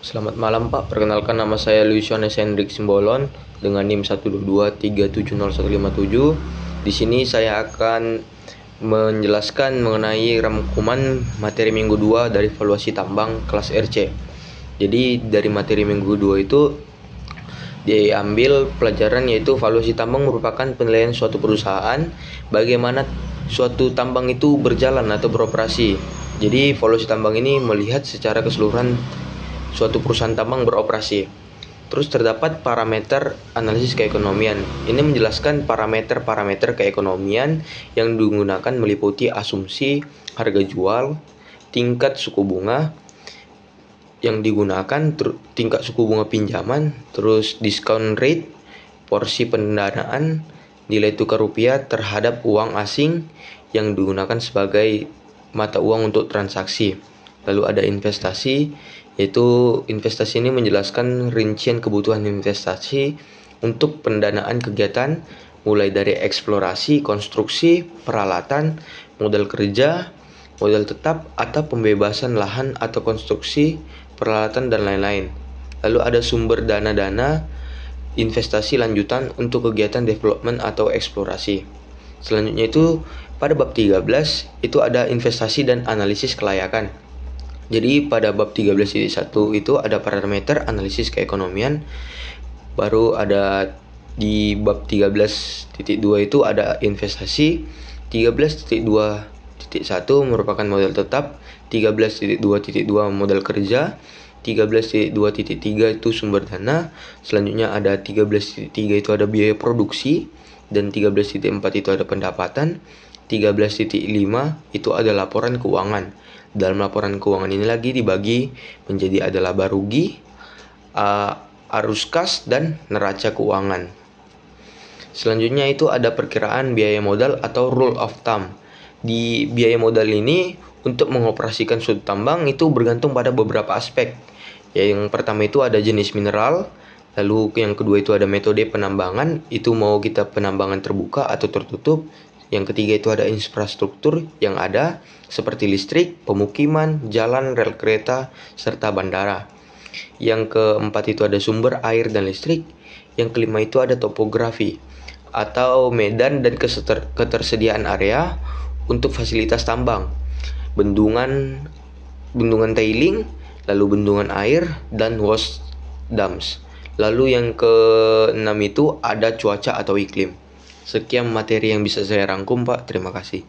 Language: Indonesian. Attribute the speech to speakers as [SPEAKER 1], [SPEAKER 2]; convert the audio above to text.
[SPEAKER 1] Selamat malam Pak, perkenalkan nama saya Lucianus Hendrik Simbolon dengan NIM 122370157. Di sini saya akan menjelaskan mengenai rangkuman materi minggu 2 dari valuasi tambang kelas RC. Jadi dari materi minggu 2 itu diambil pelajaran yaitu valuasi tambang merupakan penilaian suatu perusahaan bagaimana suatu tambang itu berjalan atau beroperasi. Jadi valuasi tambang ini melihat secara keseluruhan suatu perusahaan tambang beroperasi. Terus terdapat parameter analisis keekonomian. Ini menjelaskan parameter-parameter keekonomian yang digunakan meliputi asumsi harga jual, tingkat suku bunga yang digunakan, tingkat suku bunga pinjaman, terus discount rate, porsi pendanaan, nilai tukar rupiah terhadap uang asing yang digunakan sebagai mata uang untuk transaksi. Lalu ada investasi, yaitu investasi ini menjelaskan rincian kebutuhan investasi untuk pendanaan kegiatan mulai dari eksplorasi, konstruksi, peralatan, modal kerja, modal tetap, atau pembebasan lahan atau konstruksi, peralatan, dan lain-lain. Lalu ada sumber dana-dana investasi lanjutan untuk kegiatan development atau eksplorasi. Selanjutnya itu pada bab 13 itu ada investasi dan analisis kelayakan. Jadi pada bab 13.1 itu ada parameter analisis keekonomian. Baru ada di bab 13.2 itu ada investasi. 13.2.1 merupakan modal tetap. 13.2.2 modal kerja. 13.2.3 itu sumber dana. Selanjutnya ada 13.3 itu ada biaya produksi. Dan 13.4 itu ada pendapatan. 13.5 itu ada laporan keuangan. Dalam laporan keuangan ini lagi dibagi menjadi ada laba rugi, arus kas, dan neraca keuangan. Selanjutnya itu ada perkiraan biaya modal atau rule of thumb. Di biaya modal ini untuk mengoperasikan suatu tambang itu bergantung pada beberapa aspek. Yang pertama itu ada jenis mineral, lalu yang kedua itu ada metode penambangan, itu mau kita penambangan terbuka atau tertutup. Yang ketiga itu ada infrastruktur yang ada seperti listrik, pemukiman, jalan, rel kereta, serta bandara. Yang keempat itu ada sumber air dan listrik. Yang kelima itu ada topografi atau medan dan ketersediaan area untuk fasilitas tambang. Bendungan tailing, lalu bendungan air, dan wash dams. Lalu yang keenam itu ada cuaca atau iklim. Sekian materi yang bisa saya rangkum, Pak. Terima kasih.